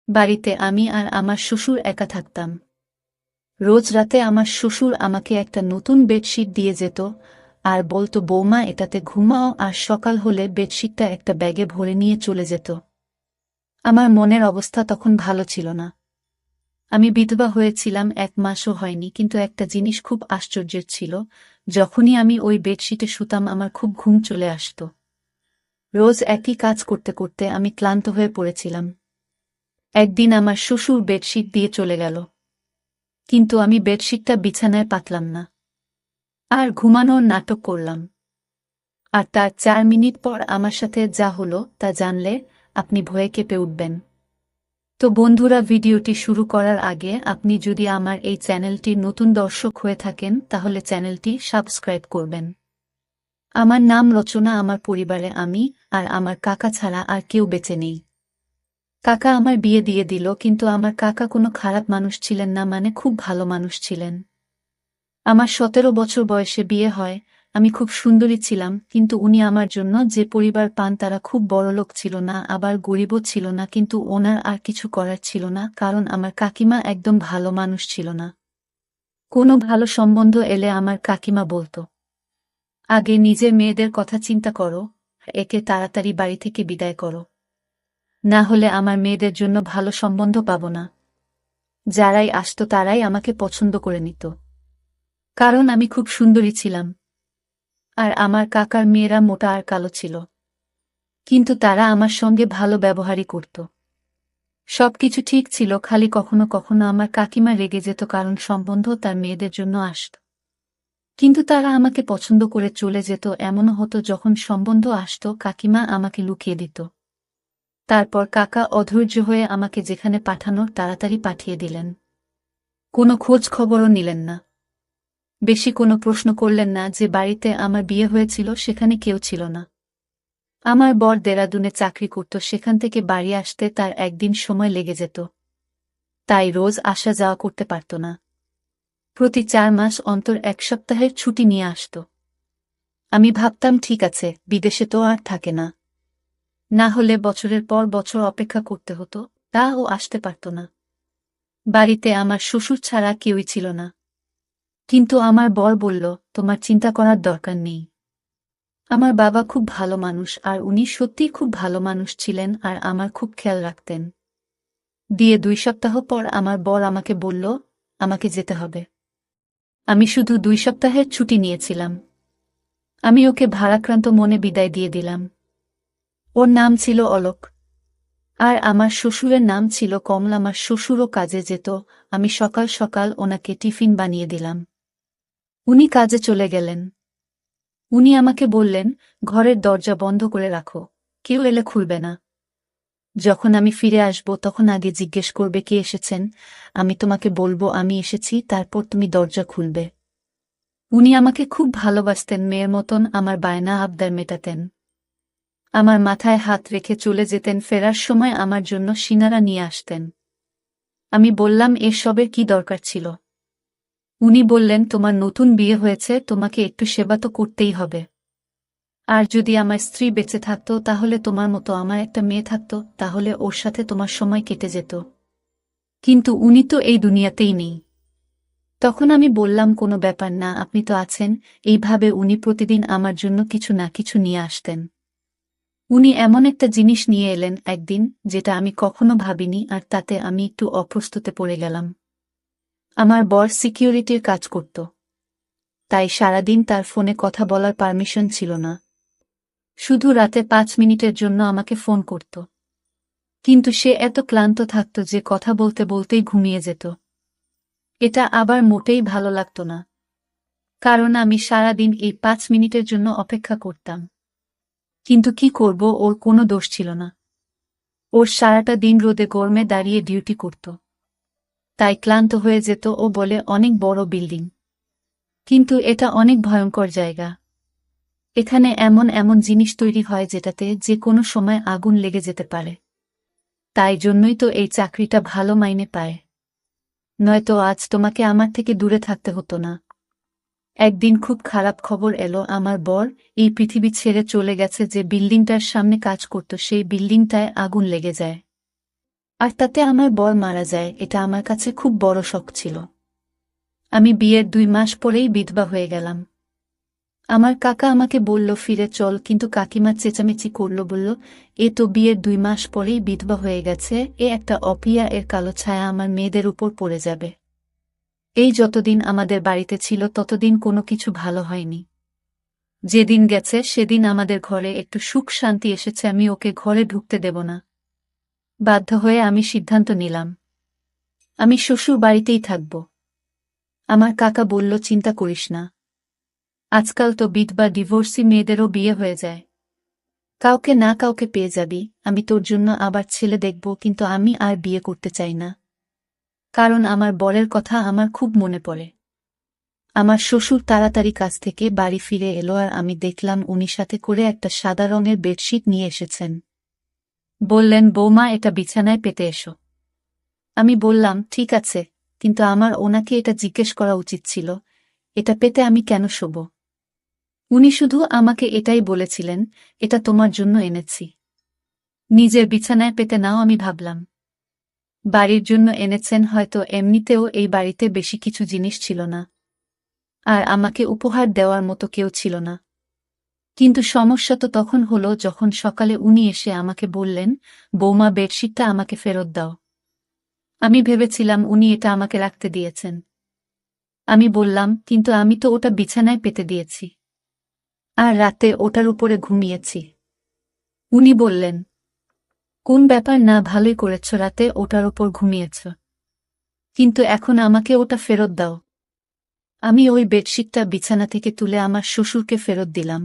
বাড়িতে আমি আর আমার শ্বশুর একা থাকতাম। রোজ রাতে আমার শ্বশুর আমাকে একটা নতুন বেডশিট দিয়ে যেত আর বলতো, বৌমা, এটাতে ঘুমাও, আর সকাল হলে বেডশিটটা একটা ব্যাগে ভরে নিয়ে চলে যেত। আমার মনের অবস্থা তখন ভালো ছিল না। আমি বিধবা হয়েছিলাম, 1 মাসও হয়নি, কিন্তু একটা জিনিস খুব আশ্চর্যের ছিল, যখনই আমি ওই বেডশিটে শুতাম আমার খুব ঘুম চলে আসত। রোজ একই কাজ করতে করতে আমি ক্লান্ত হয়ে পড়েছিলাম। একদিন আমার শ্বশুর বেডশিট দিয়ে চলে গেল, কিন্তু আমি বেডশিটটা বিছানায় পাতলাম না, আর ঘুমানোর নাটক করলাম। আর তার 4 মিনিট পর আমার সাথে যা হলো তা জানলে আপনি ভয়ে কেঁপে উঠবেন। তো বন্ধুরা, ভিডিওটি শুরু করার আগে আপনি যদি আমার এই চ্যানেলটির নতুন দর্শক হয়ে থাকেন তাহলে চ্যানেলটি সাবস্ক্রাইব করবেন। আমার নাম রচনা। আমার পরিবারে আমি আর আমার কাকা ছাড়া আর কেউ বেঁচে নেই। কাকা আমার বিয়ে দিয়ে দিল, কিন্তু আমার কাকা কোনো খারাপ মানুষ ছিলেন না, মানে খুব ভালো মানুষ ছিলেন। আমার 17 বছর বয়সে বিয়ে হয়। আমি খুব সুন্দরী ছিলাম, কিন্তু উনি আমার জন্য যে পরিবার পান তারা খুব বড়লোক ছিল না, আবার গরিবও ছিল না, কিন্তু ওনার আর কিছু করার ছিল না, কারণ আমার কাকিমা একদম ভালো মানুষ ছিল না। কোনো ভালো সম্বন্ধ এলে আমার কাকিমা বলতো, আগে নিজের মেয়েদের কথা চিন্তা করো, একে তাড়াতাড়ি বাড়ি থেকে বিদায় করো, না হলে আমার মেয়েদের জন্য ভালো সম্বন্ধ পাবো না। যারাই আসতো তারাই আমাকে পছন্দ করে নিত, কারণ আমি খুব সুন্দরী ছিলাম। আর আমার কাকার মেয়েরা মোটা আর কালো ছিল, কিন্তু তারা আমার সঙ্গে ভালো ব্যবহারই করত। সবকিছু ঠিক ছিল, খালি কখনো কখনো আমার কাকিমা রেগে যেত, কারণ সম্বন্ধ তার মেয়েদের জন্য আসত। কিন্তু তারা আমাকে পছন্দ করে চলে যেত। এমনও হতো যখন সম্বন্ধ আসত কাকিমা আমাকে লুকিয়ে দিত। তারপর কাকা অধৈর্য হয়ে আমাকে যেখানে পাঠানোর তাড়াতাড়ি পাঠিয়ে দিলেন। কোনো খোঁজ খবরও নিলেন না, বেশি কোনো প্রশ্ন করলেন না। যে বাড়িতে আমার বিয়ে হয়েছিল সেখানে কেউ ছিল না। আমার বর দেরাদুনে চাকরি করত, সেখান থেকে বাড়ি আসতে তার একদিন সময় লেগে যেত, তাই রোজ আসা যাওয়া করতে পারত না। প্রতি 4 মাস অন্তর 1 সপ্তাহের ছুটি নিয়ে আসত। আমি ভাবতাম, ঠিক আছে, বিদেশে তো আর থাকে না, না হলে বছরের পর বছর অপেক্ষা করতে হতো, তা ও আসতে পারত না। বাড়িতে আমার শ্বশুর ছাড়া কেউই ছিল না, কিন্তু আমার বর বলল, তোমার চিন্তা করার দরকার নেই। আমার বাবা খুব ভালো মানুষ, আর উনি সত্যিই খুব ভালো মানুষ ছিলেন, আর আমার খুব খেয়াল রাখতেন। দিয়ে 2 সপ্তাহ পর আমার বর আমাকে বলল, আমাকে যেতে হবে। আমি শুধু 2 সপ্তাহের ছুটি নিয়েছিলাম। আমি ওকে ভারাক্রান্ত মনে বিদায় দিয়ে দিলাম। ওর নাম ছিল অলোক, আর আমার শ্বশুরের নাম ছিল কমল। আমার শ্বশুরও কাজে যেত, আমি সকাল সকাল ওনাকে টিফিন বানিয়ে দিলাম। উনি কাজে চলে গেলেন। উনি আমাকে বললেন, ঘরের দরজা বন্ধ করে রাখো, কেউ এলে খুলবে না। যখন আমি ফিরে আসব তখন আগে জিজ্ঞেস করবে কে এসেছেন, আমি তোমাকে বলবো আমি এসেছি, তারপর তুমি দরজা খুলবে। উনি আমাকে খুব ভালোবাসতেন, মেয়ের মতন আমার বায়না আবদার মেটাতেন। আমার মাথায় হাত রেখে চলে যেতেন, ফেরার সময় আমার জন্য সিনারা নিয়ে আসতেন। আমি বললাম, এসবের কি দরকার ছিল? উনি বললেন, তোমার নতুন বিয়ে হয়েছে, তোমাকে একটু সেবা তো করতেই হবে। আর যদি আমার স্ত্রী বেঁচে থাকতো তাহলে তোমার মতো আমার একটা মেয়ে থাকতো, তাহলে ওর সাথে তোমার সময় কেটে যেত। কিন্তু উনি তো এই দুনিয়াতেই নেই। তখন আমি বললাম, কোনো ব্যাপার না, আপনি তো আছেন। এইভাবে উনি প্রতিদিন আমার জন্য কিছু না কিছু নিয়ে আসতেন। উনি এমন একটা জিনিস নিয়ে এলেন একদিন, যেটা আমি কখনো ভাবিনি, আর তাতে আমি একটু অপ্রস্তুতে পড়ে গেলাম। আমার বর সিকিউরিটির কাজ করত, তাই সারাদিন তার ফোনে কথা বলার পারমিশন ছিল না। শুধু রাতে 5 মিনিটের জন্য আমাকে ফোন করত, কিন্তু সে এত ক্লান্ত থাকত যে কথা বলতে বলতেই ঘুমিয়ে যেত। এটা আবার মোটেই ভালো লাগত না, কারণ আমি সারাদিন এই 5 মিনিটের জন্য অপেক্ষা করতাম। কিন্তু কি করব, ওর কোনো দোষ ছিল না। ওর সারাটা দিন রোদে গরমে দাঁড়িয়ে ডিউটি করত, তাই ক্লান্ত হয়ে যেত। ও বলে, অনেক বড় বিল্ডিং, কিন্তু এটা অনেক ভয়ঙ্কর জায়গা। এখানে এমন এমন জিনিস তৈরি হয় যেটাতে যে কোনো সময় আগুন লেগে যেতে পারে। তাই জন্যই তো এই চাকরিটা ভালো মাইনে পায়, নয়তো আজ তোমাকে আমার থেকে দূরে থাকতে হতো না। একদিন খুব খারাপ খবর এলো, আমার বর এই পৃথিবী ছেড়ে চলে গেছে। যে বিল্ডিংটার সামনে কাজ করত সেই বিল্ডিংটায় আগুন লেগে যায়। আর তাতে আমার বর মারা যায়, এটা আমার কাছে খুব বড় শক ছিল। আমি বিয়ের 2 মাস পরেই বিধবা হয়ে গেলাম। আমার কাকা আমাকে বলল ফিরে চল, কিন্তু কাকিমা চেঁচামেচি করল, বলল এ তো বিয়ের 2 মাস পরেই বিধবা হয়ে গেছে, এ একটা অপিয়া, এর কালো ছায়া আমার মেয়েদের উপর পড়ে যাবে। এই যতদিন আমাদের বাড়িতে ছিল ততদিন কোনো কিছু ভালো হয়নি। যেদিন গেছে সেদিন আমাদের ঘরে একটু সুখ শান্তি এসেছে, আমি ওকে ঘরে ঢুকতে দেব না। বাধ্য হয়ে আমি সিদ্ধান্ত নিলাম আমি শ্বশুর বাড়িতেই থাকব। আমার কাকা বলল চিন্তা করিস না, আজকাল তো বিধবা ডিভোর্সি মেয়েদেরও বিয়ে হয়ে যায়, কাউকে না কাউকে পেয়ে যাবি, আমি তোর জন্য আবার ছেলে দেখব, কিন্তু আমি আর বিয়ে করতে চাই না, কারণ আমার বরের কথা আমার খুব মনে পড়ে। আমার শ্বশুর তাড়াতাড়ি কাজ থেকে বাড়ি ফিরে এলো আর আমি দেখলাম উনি সাথে করে একটা সাদা রঙের বেডশিট নিয়ে এসেছেন। বললেন বৌমা এটা বিছানায় পেতে এসো। আমি বললাম ঠিক আছে, কিন্তু আমার ওনাকে এটা জিজ্ঞেস করা উচিত ছিল, এটা পেতে আমি কেন শোব। উনি শুধু আমাকে এটাই বলেছিলেন, এটা তোমার জন্য এনেছি, নিজের বিছানায় পেতে নাও। আমি ভাবলাম বাড়ির জন্য এনেছেন, হয়তো এমনিতেও এই বাড়িতে বেশি কিছু জিনিস ছিল না, আর আমাকে উপহার দেওয়ার মতো কেউ ছিল না। কিন্তু সমস্যা তো তখন হলো যখন সকালে উনি এসে আমাকে বললেন বৌমা বেডশিটটা আমাকে ফেরত দাও। আমি ভেবেছিলাম উনি এটা আমাকে রাখতে দিয়েছেন। আমি বললাম কিন্তু আমি তো ওটা বিছানায় পেতে দিয়েছি, আর রাতে ওটার উপরে ঘুমিয়েছি। উনি বললেন কোন ব্যাপার না, ভালোই করেছ, রাতে ওটার ওপর ঘুমিয়েছ, কিন্তু এখন আমাকে ওটা ফেরত দাও। আমি ওই বেডশিটটা বিছানা থেকে তুলে আমার শ্বশুরকে ফেরত দিলাম।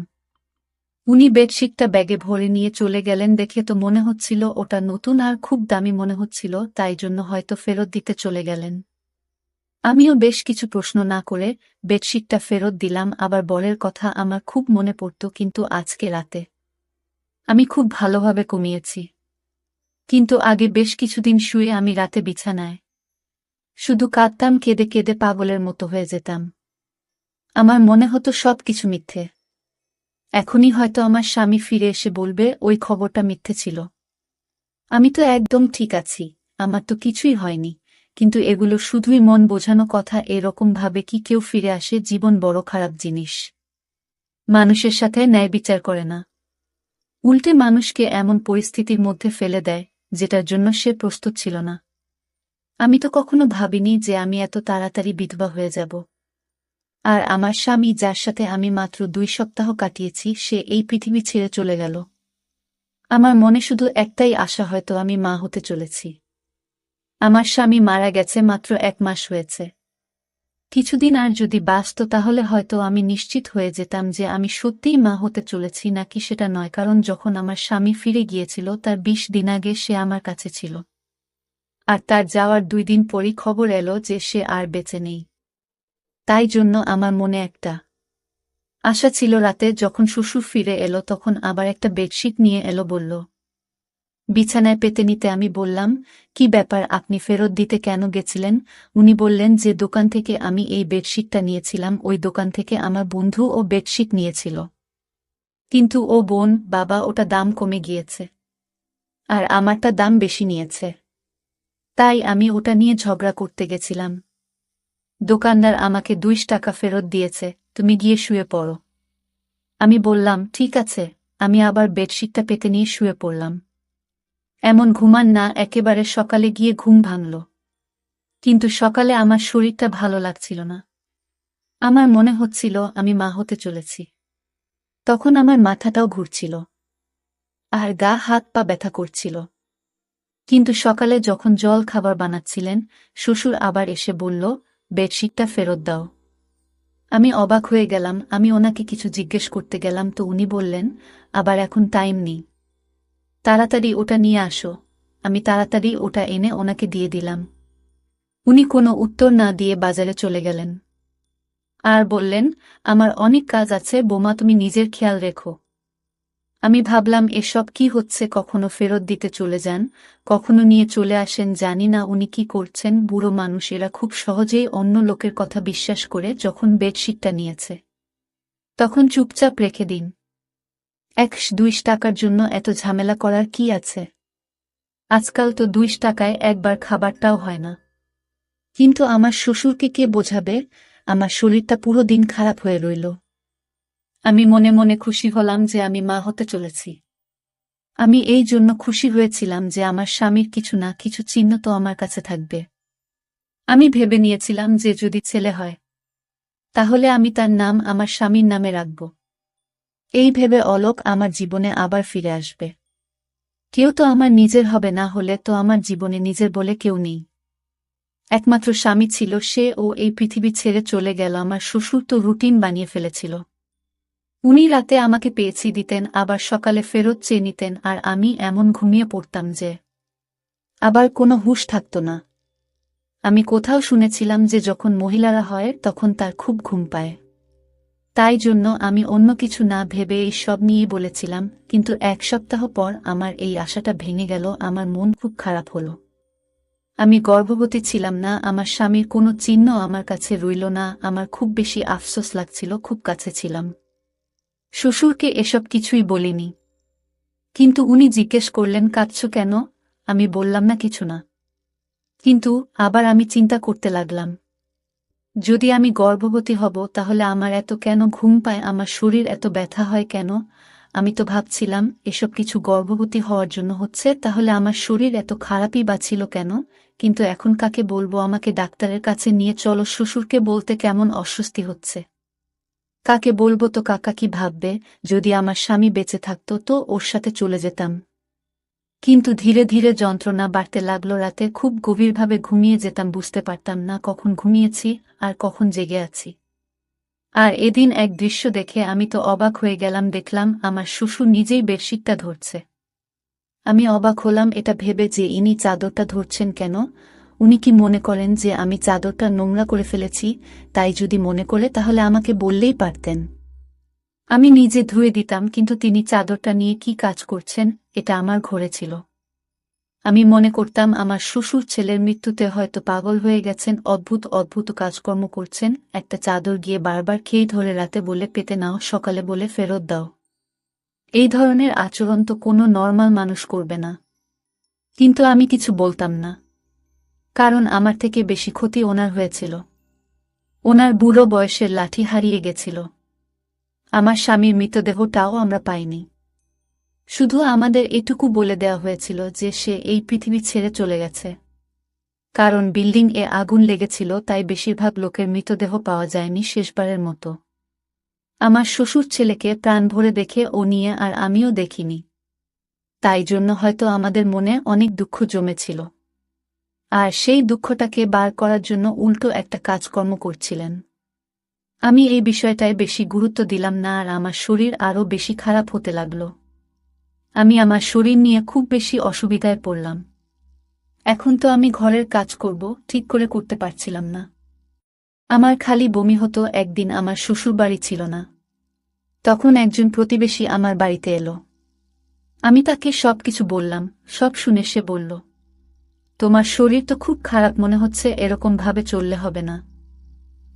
উনি বেডশিটটা ব্যাগে ভরে নিয়ে চলে গেলেন, দেখে তো মনে হচ্ছিল ওটা নতুন আর খুব দামি মনে হচ্ছিল, তাই জন্য হয়তো ফেরত দিতে চলে গেলেন। আমিও বেশ কিছু প্রশ্ন না করে বেডশিটটা ফেরত দিলাম। আবার বরের কথা আমার খুব মনে পড়ত, কিন্তু আজকে রাতে আমি খুব ভালোভাবে ঘুমিয়েছি। কিন্তু আগে বেশ কিছুদিন শুয়ে আমি রাতে বিছানায় শুধু কাঁদতাম, কেঁদে কেঁদে পাগলের মতো হয়ে যেতাম। আমার মনে হতো সব কিছু মিথ্যে। এখনই হয়তো আমার স্বামী ফিরে এসে বলবে ওই খবরটা মিথ্যে ছিল। আমি তো একদম ঠিক আছি, আমার তো কিছুই হয়নি, কিন্তু এগুলো শুধুই মন বোঝানো কথা। এরকম ভাবে কি কেউ ফিরে আসে? জীবন বড় খারাপ জিনিস, মানুষের সাথে ন্যায় বিচার করে না, উল্টে মানুষকে এমন পরিস্থিতির মধ্যে ফেলে দেয় যেটার জন্য সে প্রস্তুত ছিল না। আমি তো কখনো ভাবিনি যে আমি এত তাড়াতাড়ি বিধবা হয়ে যাব। আর আমার স্বামী, যার সাথে আমি মাত্র 2 সপ্তাহ কাটিয়েছি, সে এই পৃথিবী ছেড়ে চলে গেল। আমার মনে শুধু একটাই আশা, হয়তো আমি মা হতে চলেছি। আমার স্বামী মারা গেছে মাত্র 1 মাস হয়েছে। কিছুদিন আর যদি বাঁচত তাহলে হয়তো আমি নিশ্চিত হয়ে যেতাম যে আমি সত্যিই মা হতে চলেছি নাকি সেটা নয়, কারণ যখন আমার স্বামী ফিরে গিয়েছিল তার 20 দিন আগে সে আমার কাছে ছিল, আর তার যাওয়ার 2 দিন পরই খবর এলো যে সে আর বেঁচে নেই। তাই জন্য আমার মনে একটা আশা ছিল। রাতে যখন শ্বশুর ফিরে এলো তখন আবার একটা বেডশিট নিয়ে এলো, বলল বিছানায় পেতে নিতে। আমি বললাম কি ব্যাপার, আপনি ফেরত দিতে কেন গেছিলেন? উনি বললেন যে দোকান থেকে আমি এই বেডশিটটা নিয়েছিলাম, ওই দোকান থেকে আমার বন্ধু ও বেডশিট নিয়েছিল, কিন্তু ও বোন বাবা ওটা দাম কমে গিয়েছে, আর আমারটা দাম বেশি নিয়েছে, তাই আমি ওটা নিয়ে ঝগড়া করতে গেছিলাম। দোকানদার আমাকে 2 টাকা ফেরত দিয়েছে, তুমি গিয়ে শুয়ে পড়ো। আমি বললাম ঠিক আছে। আমি আবার বেডশিটটা পেতে নিয়ে শুয়ে পড়লাম। এমন ঘুমান না, একেবারে সকালে গিয়ে ঘুম ভাঙল, কিন্তু সকালে আমার শরীরটা ভালো লাগছিল না। আমার মনে হচ্ছিল আমি মা হতে চলেছি। তখন আমার মাথাটাও ঘুরছিল, আর গা হাত পা ব্যথা করছিল। কিন্তু সকালে যখন জল খাবার বানাচ্ছিলেন, শ্বশুর আবার এসে বলল বেডশিটটা ফেরত দাও। আমি অবাক হয়ে গেলাম। আমি ওনাকে কিছু জিজ্ঞেস করতে গেলাম তো উনি বললেন আবার এখন টাইম নেই, তাড়াতাড়ি ওটা নিয়ে আসো। আমি তাড়াতাড়ি ওটা এনে ওনাকে দিয়ে দিলাম। উনি কোনো উত্তর না দিয়ে বাজারে চলে গেলেন আর বললেন আমার অনেক কাজ আছে বোমা, তুমি নিজের খেয়াল রেখো। আমি ভাবলাম এসব কি হচ্ছে, কখনো ফেরত দিতে চলে যান, কখনো নিয়ে চলে আসেন, জানি না উনি কি করছেন। বুড়ো মানুষ, এরা খুব সহজেই অন্য লোকের কথা বিশ্বাস করে। যখন বেডশিটটা নিয়েছে তখন চুপচাপ রেখে দিন। 1-2 টাকার জন্য এত ঝামেলা করার কি আছে? আজকাল তো 2 টাকায় একবার খাবারটাও হয় না। কিন্তু আমার শ্বশুরকে কে বোঝাবে? আমার শরীরটা পুরো দিন খারাপ হয়ে রইল। আমি মনে মনে খুশি হলাম যে আমি মা হতে চলেছি। আমি এই জন্য খুশি হয়েছিলাম যে আমার স্বামীর কিছু না কিছু চিহ্ন তো আমার কাছে থাকবে। আমি ভেবে নিয়েছিলাম যে যদি ছেলে হয় তাহলে আমি তার নাম আমার স্বামীর নামে রাখব। এই ভেবে অলোক আমার জীবনে আবার ফিরে আসবে। কেউ তো আমার নিজের হবে, না হলে তো আমার জীবনে নিজের বলে কেউ নেই। একমাত্র স্বামী ছিল সে, ও এই পৃথিবী ছেড়ে চলে গেল। আমার শ্বশুর তো রুটিন বানিয়ে ফেলেছিল। উনি রাতে আমাকে পেয়েছি দিতেন, আবার সকালে ফেরত চেয়ে নিতেন, আর আমি এমন ঘুমিয়ে পড়তাম যে আবার কোনো হুঁশ থাকত না। আমি কোথাও শুনেছিলাম যে যখন মহিলারা হয় তখন তার খুব ঘুম পায়। তাই জন্য আমি অন্য কিছু না ভেবে এই সব নিয়েই বলেছিলাম, কিন্তু 1 সপ্তাহ পর আমার এই আশাটা ভেঙে গেল। আমার মন খুব খারাপ হলো। আমি গর্ভবতী ছিলাম না, আমার স্বামীর কোনো চিহ্ন আমার কাছে রইল না। আমার খুব বেশি আফসোস লাগছিল, খুব কাছে ছিলাম। শ্বশুরকে এসব কিছুই বলিনি, কিন্তু উনি জিজ্ঞেস করলেন কাঁদছ কেন? আমি বললাম না, কিছু না। কিন্তু আবার আমি চিন্তা করতে লাগলাম, যদি আমি গর্ভবতী হব তাহলে আমার এত কেন ঘুম পায়, আমার শরীর এত ব্যথা হয় কেন? আমি তো ভাবছিলাম এসব কিছু গর্ভবতী হওয়ার জন্য হচ্ছে, তাহলে আমার শরীর এত খারাপই বা ছিল কেন? কিন্তু এখন কাকে বলবো? আমাকে ডাক্তারের কাছে নিয়ে চলো। শ্বশুরকে বলতে কেমন অস্বস্তি হচ্ছে। কাকে বলবো? তো কাকা কি ভাববে? যদি আমার স্বামী বেঁচে থাকতো তো ওর সাথে চলে যেতাম। কিন্তু ধীরে ধীরে যন্ত্রণা বাড়তে লাগলো। রাতে খুব গভীরভাবে ঘুমিয়ে যেতাম, বুঝতে পারতাম না কখন ঘুমিয়েছি আর কখন জেগে আছি। আর এদিন এক দৃশ্য দেখে আমি তো অবাক হয়ে গেলাম। দেখলাম আমার শ্বশুর নিজেই বেডশিটটা ধরছে। আমি অবাক হলাম এটা ভেবে যে ইনি চাদরটা ধরছেন কেন। উনি কি মনে করেন যে আমি চাদরটা নোংরা করে ফেলেছি? তাই যদি মনে করে তাহলে আমাকে বললেই পারতেন, আমি নিজে ধুয়ে দিতাম। কিন্তু তিনি চাদরটা নিয়ে কি কাজ করছেন? এটা আমার ঘরে ছিল। আমি মনে করতাম আমার শ্বশুর ছেলের মৃত্যুতে হয়তো পাগল হয়ে গেছেন, অদ্ভুত অদ্ভুত কাজকর্ম করছেন। একটা চাদর গিয়ে বারবার খেয়ে ধরে রাতে বলে পেতে নাও, সকালে বলে ফেরত দাও। এই ধরনের আচরণ তো কোনো নর্মাল মানুষ করবে না। কিন্তু আমি কিছু বলতাম না, কারণ আমার থেকে বেশি ক্ষতি ওনার হয়েছিল। ওনার বুড়ো বয়সের লাঠি হারিয়ে গেছিল। আমার স্বামীর মৃতদেহটাও আমরা পাইনি। শুধু আমাদের এটুকু বলে দেওয়া হয়েছিল যে সে এই পৃথিবী ছেড়ে চলে গেছে। কারণ বিল্ডিং এ আগুন লেগেছিল, তাই বেশিরভাগ লোকের মৃতদেহ পাওয়া যায়নি শেষবারের মতো। আমার শ্বশুর ছেলেকে প্রাণ ভরে দেখে ও নিয়ে আর আমিও দেখিনি। তাই জন্য হয়তো আমাদের মনে অনেক দুঃখ জমেছিল। আর সেই দুঃখটাকে বার করার জন্য উল্টো একটা কাজকর্ম করছিলেন। আমি এই বিষয়টায় বেশি গুরুত্ব দিলাম না, আর আমার শরীর আরও বেশি খারাপ হতে লাগল। আমি আমার শরীর নিয়ে খুব বেশি অসুবিধায় পড়লাম। এখন তো আমি ঘরের কাজ করব ঠিক করে করতে পারছিলাম না। আমার খালি বমি হতো। একদিন আমার শ্বশুরবাড়ি ছিল না, তখন একজন প্রতিবেশী আমার বাড়িতে এলো। আমি তাকে সবকিছু বললাম। সব শুনে সে বলল, তোমার শরীর তো খুব খারাপ মনে হচ্ছে, এরকম ভাবে চললে হবে না।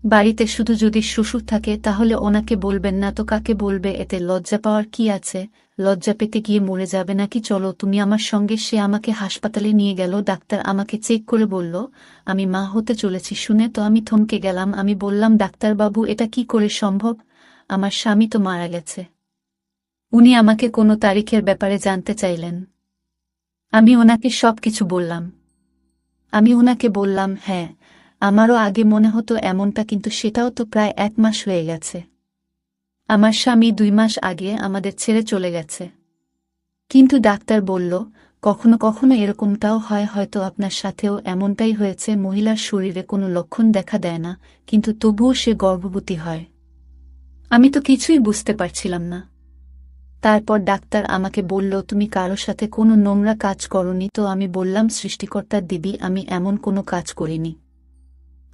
বাড়িতে শুধু যদি শ্বশুর থাকে তাহলে ওনাকে বলবেন না তো কাকে বলবে? এতে লজ্জা পাওয়ার কি আছে? লজ্জা পেতে গিয়ে মরে যাবে নাকি? চলো তুমি আমার সঙ্গে। সে আমাকে হাসপাতালে নিয়ে গেল। ডাক্তার আমাকে চেক করে বলল আমি মা হতে চলেছি। শুনে তো আমি থমকে গেলাম। আমি বললাম, ডাক্তারবাবু এটা কি করে সম্ভব? আমার স্বামী তো মারা গেছে। উনি আমাকে কোনো তারিখের ব্যাপারে জানতে চাইলেন। আমি ওনাকে সবকিছু বললাম। আমি ওনাকে বললাম, হ্যাঁ আমারও আগে মনে হতো এমনটা, কিন্তু সেটাও তো প্রায় 1 মাস হয়ে গেছে। আমার স্বামী 2 মাস আগে আমাদের ছেড়ে চলে গেছে। কিন্তু ডাক্তার বলল কখনো কখনো এরকমটাও হয়, হয়তো আপনার সাথেও এমনটাই হয়েছে। মহিলার শরীরে কোনো লক্ষণ দেখা দেয় না, কিন্তু তবুও সে গর্ভবতী হয়। আমি তো কিছুই বুঝতে পারছিলাম না। তারপর ডাক্তার আমাকে বলল, তুমি কারো সাথে কোনো নোংরা কাজ করনি তো? আমি বললাম, সৃষ্টিকর্তার দিবি আমি এমন কোনো কাজ করিনি।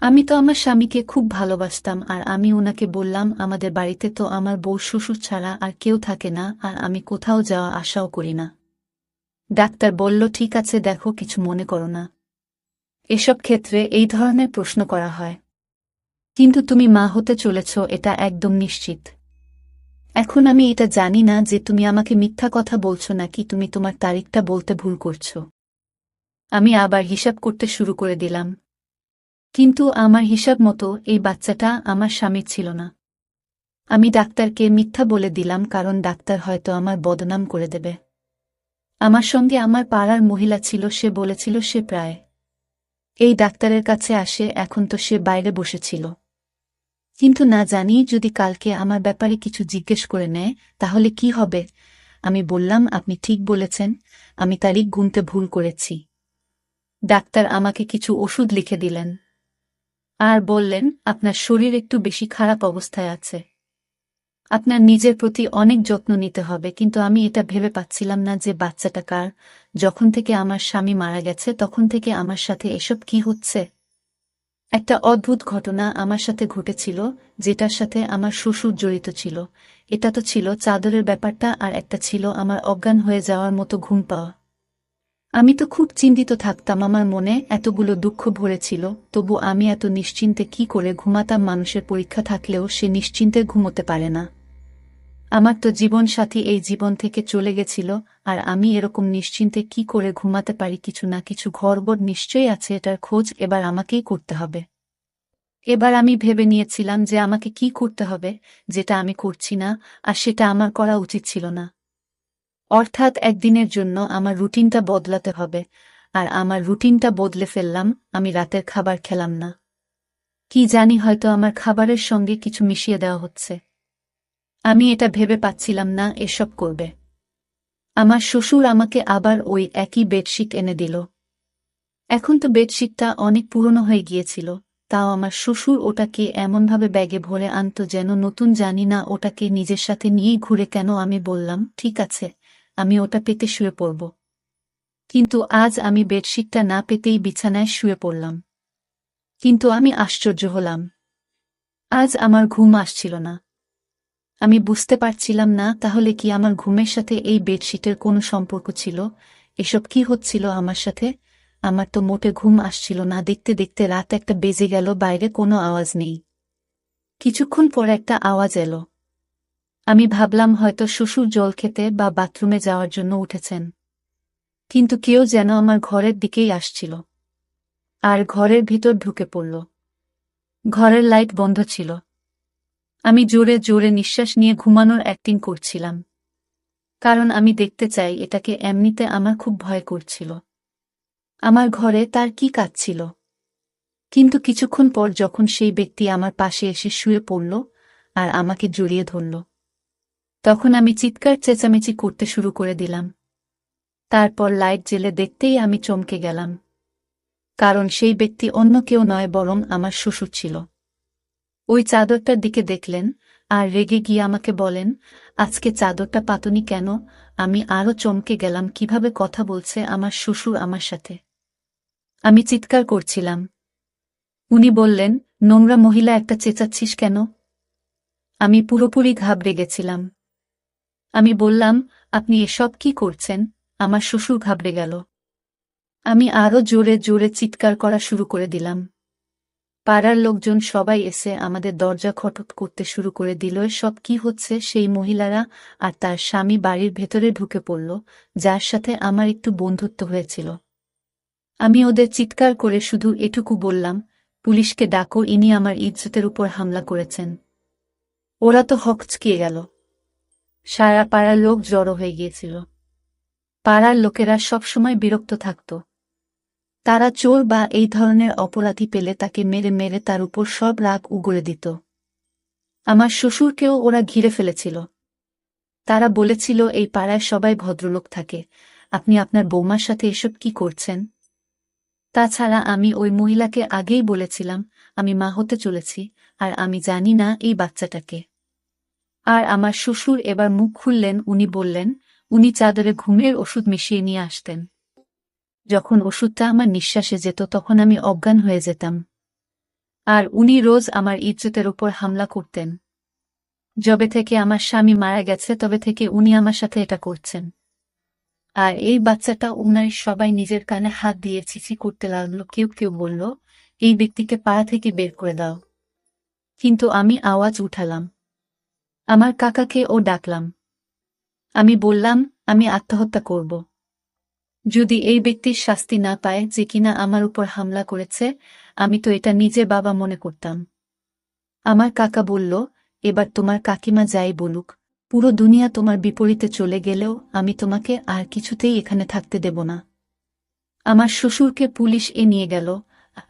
আমি তো আমার স্বামীকে খুব ভালোবাসতাম। আর আমি ওনাকে বললাম, আমাদের বাড়িতে তো আমার বউ শ্বশুর ছাড়া আর কেউ থাকে না, আর আমি কোথাও যাওয়া আশাও করি না। ডাক্তার বলল, ঠিক আছে দেখো, কিছু মনে করো না। এসব ক্ষেত্রে এই ধরনের প্রশ্ন করা হয়। কিন্তু তুমি মা হতে চলেছ এটা একদম নিশ্চিত। এখন আমি এটা জানি না যে তুমি আমাকে মিথ্যা কথা বলছো নাকি তুমি তোমার তারিখটা বলতে ভুল করছো। আমি আবার হিসাব করতে শুরু করে দিলাম। কিন্তু আমার হিসাব মতো এই বাচ্চাটা আমার স্বামীর ছিল না। আমি ডাক্তারকে মিথ্যা বলে দিলাম, কারণ ডাক্তার হয়তো আমার বদনাম করে দেবে। আমার সঙ্গে আমার পাড়ার মহিলা ছিল, সে বলেছিল সে প্রায় এই ডাক্তারের কাছে আসে, এখন তো সে বাইরে বসেছিল। কিন্তু না জানি যদি কালকে আমার ব্যাপারে কিছু জিজ্ঞেস করে নেয় তাহলে কি হবে। আমি বললাম, আপনি ঠিক বলেছেন, আমি তারিখ গুনতে ভুল করেছি। ডাক্তার আমাকে কিছু ওষুধ লিখে দিলেন আর বললেন, আপনার শরীর একটু বেশি খারাপ অবস্থায় আছে, আপনার নিজের প্রতি অনেক যত্ন নিতে হবে। কিন্তু আমি এটা ভেবে পাচ্ছিলাম না যে বাচ্চাটা কার। যখন থেকে আমার স্বামী মারা গেছে তখন থেকে আমার সাথে এসব কি হচ্ছে। একটা অদ্ভুত ঘটনা আমার সাথে ঘটেছিল, যেটার সাথে আমার শ্বশুর জড়িত ছিল। এটা তো ছিল চাদরের ব্যাপারটা, আর একটা ছিল আমার অজ্ঞান হয়ে যাওয়ার মতো ঘুম পাওয়া। আমি তো খুব চিন্তিত থাকতাম, আমার মনে এতগুলো দুঃখ ভরেছিল, তবু আমি এত নিশ্চিন্তে কি করে ঘুমাতাম। মানুষের পরীক্ষা থাকলেও সে নিশ্চিন্তে ঘুমোতে পারে না। আমার তো জীবন সাথী এই জীবন থেকে চলে গেছিল, আর আমি এরকম নিশ্চিন্তে কি করে ঘুমাতে পারি। কিছু না কিছু গড়বড় নিশ্চয়ই আছে, এটার খোঁজ এবার আমাকেই করতে হবে। এবার আমি ভেবে নিয়েছিলাম যে আমাকে কি করতে হবে, যেটা আমি করছি না, আর সেটা আমার করা উচিত ছিল না। অর্থাৎ একদিনের জন্য আমার রুটিনটা বদলাতে হবে। আর আমার রুটিনটা বদলে ফেললাম, আমি রাতের খাবার খেলাম না। কি জানি, হয়তো আমার খাবারের সঙ্গে কিছু মিশিয়ে দেওয়া হচ্ছে। আমি এটা ভেবে পাচ্ছিলাম না এসব করবে। আমার শ্বশুর আমাকে আবার ওই একই বেডশিট এনে দিল। এখন তো বেডশিটটা অনেক পুরনো হয়ে গিয়েছিল, তাও আমার শ্বশুর ওটাকে এমনভাবে ব্যাগে ভরে আনত যেন নতুন। জানি না ওটাকে নিজের সাথে নিয়েই ঘুরে কেন। আমি বললাম, ঠিক আছে, আমি ওটা পেতে শুয়ে পড়ব। কিন্তু আজ আমি বেডশিটটা না পেতেই বিছানায় শুয়ে পড়লাম। কিন্তু আমি আশ্চর্য হলাম, আজ আমার ঘুম আসছিল না। আমি বুঝতে পারছিলাম না তাহলে কি আমার ঘুমের সাথে এই বেডশিটের কোনো সম্পর্ক ছিল। এসব কি হচ্ছিল আমার সাথে। আমার তো মোটে ঘুম আসছিল না। দেখতে দেখতে রাত একটা বেজে গেল, বাইরে কোনো আওয়াজ নেই। কিছুক্ষণ পর একটা আওয়াজ এলো। আমি ভাবলাম হয়তো শ্বশুর জল খেতে বা বাথরুমে যাওয়ার জন্য উঠেছেন। কিন্তু কেউ যেন আমার ঘরের দিকেই আসছিল, আর ঘরের ভিতর ঢুকে পড়ল। ঘরের লাইট বন্ধ ছিল। আমি জোরে জোরে নিঃশ্বাস নিয়ে ঘুমানোর অ্যাক্টিং করছিলাম, কারণ আমি দেখতে চাই এটাকে। এমনিতে আমার খুব ভয় করছিল। আমার ঘরে তার কি কাজ ছিল। কিন্তু কিছুক্ষণ পর যখন সেই ব্যক্তি আমার পাশে এসে শুয়ে পড়ল আর আমাকে জড়িয়ে ধরল, তখন আমি চিৎকার চেঁচামেচি করতে শুরু করে দিলাম। তারপর লাইট জ্বেলে দেখতেই আমি চমকে গেলাম, কারণ সেই ব্যক্তি অন্য কেউ নয়, বরং আমার শ্বশুর ছিল। ওই চাদরটার দিকে দেখলেন আর রেগে গিয়ে আমাকে বলেন, আজকে চাদরটা পাতনি কেন। আমি আরও চমকে গেলাম, কিভাবে কথা বলছে আমার শ্বশুর আমার সাথে। আমি চিৎকার করছিলাম। উনি বললেন, নোংরা মহিলা একটা, চেঁচাচ্ছিস কেন। আমি পুরোপুরি ঘাবড়ে গেছিলাম। আমি বললাম, আপনি এসব কি করছেন। আমার শ্বশুর ঘাবড়ে গেল। আমি আরও জোরে জোরে চিৎকার করা শুরু করে দিলাম। পাড়ার লোকজন সবাই এসে আমাদের দরজা খটক করতে শুরু করে দিল। সব কি হচ্ছে। সেই মহিলারা আর তার স্বামী বাড়ির ভেতরে ঢুকে পড়ল, যার সাথে আমার একটু বন্ধুত্ব হয়েছিল। আমি ওদের চিৎকার করে শুধু এটুকু বললাম, পুলিশকে ডাকো, ইনি আমার ইজ্জতের উপর হামলা করেছেন। ওরা তো হকচকিয়ে গেল। সারা পাড়ার লোক জড়ো হয়ে গিয়েছিল। পাড়ার লোকেরা সবসময় বিরক্ত থাকত। তারা চোর বা এই ধরনের অপরাধী পেলে তাকে মেরে মেরে তার উপর সব রাগ উগরে দিত। আমার শ্বশুরকেও ওরা ঘিরে ফেলেছিল। তারা বলেছিল, এই পাড়ায় সবাই ভদ্রলোক থাকে, আপনি আপনার বৌমার সাথে এসব কি করছেন। তাছাড়া আমি ওই মহিলাকে আগেই বলেছিলাম আমি মা হতে চলেছি, আর আমি জানি না এই বাচ্চাটাকে। আর আমার শ্বশুর এবার মুখ খুললেন। উনি বললেন, উনি চাদরে ঘুমের ওষুধ মিশিয়ে নিয়ে আসতেন। যখন ওষুধটা আমার নিঃশ্বাসে যেত তখন আমি অজ্ঞান হয়ে যেতাম। আর উনি রোজ আমার ইজ্জতের উপর হামলা করতেন। যবে থেকে আমার স্বামী মারা গেছে তবে থেকে উনি আমার সাথে এটা করছেন। আর এই বাচ্চাটা, উনার সবাই নিজের কানে হাত দিয়ে ছিছি করতে লাগলো। কেউ কেউ বলল, এই ব্যক্তিকে পাড়া থেকে বের করে দাও। কিন্তু আমি আওয়াজ উঠালাম। আমার কাকাকে ও ডাকলাম। আমি বললাম, আমি আত্মহত্যা করব। যদি এই ব্যক্তির শাস্তি না পায় যে কিনা আমার উপর হামলা করেছে, আমি তো এটা নিজে বাবা মনে করতাম। আমার কাকা বলল, এবার তোমার কাকিমা যাই বলুক, পুরো দুনিয়া তোমার বিপরীতে চলে গেলেও আমি তোমাকে আর কিছুতেই এখানে থাকতে দেব না। আমার শ্বশুরকে পুলিশ নিয়ে গেল,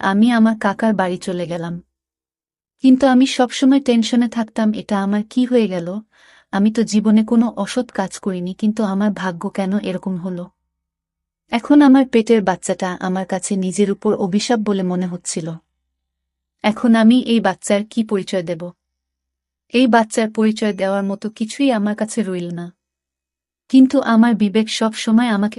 আমি আমার কাকার বাড়ি চলে গেলাম। কিন্তু আমি সবসময় টেনশনে থাকতাম, এটা আমার কি হয়ে গেল? আমি তো জীবনে কোনো অসৎ কাজ করিনি, কিন্তু আমার ভাগ্য কেন এরকম হলো? এখন আমার পেটের বাচ্চাটা আমার কাছে নিজের উপর অভিশাপ বলে মনে হচ্ছিল। এখন আমি এই বাচ্চার কি পরিচয় দেব? এই বাচ্চার পরিচয় দেওয়ার মতো কিছুই আমার কাছে রইল না। কিন্তু আমার বিবেক সব সময় আমাকে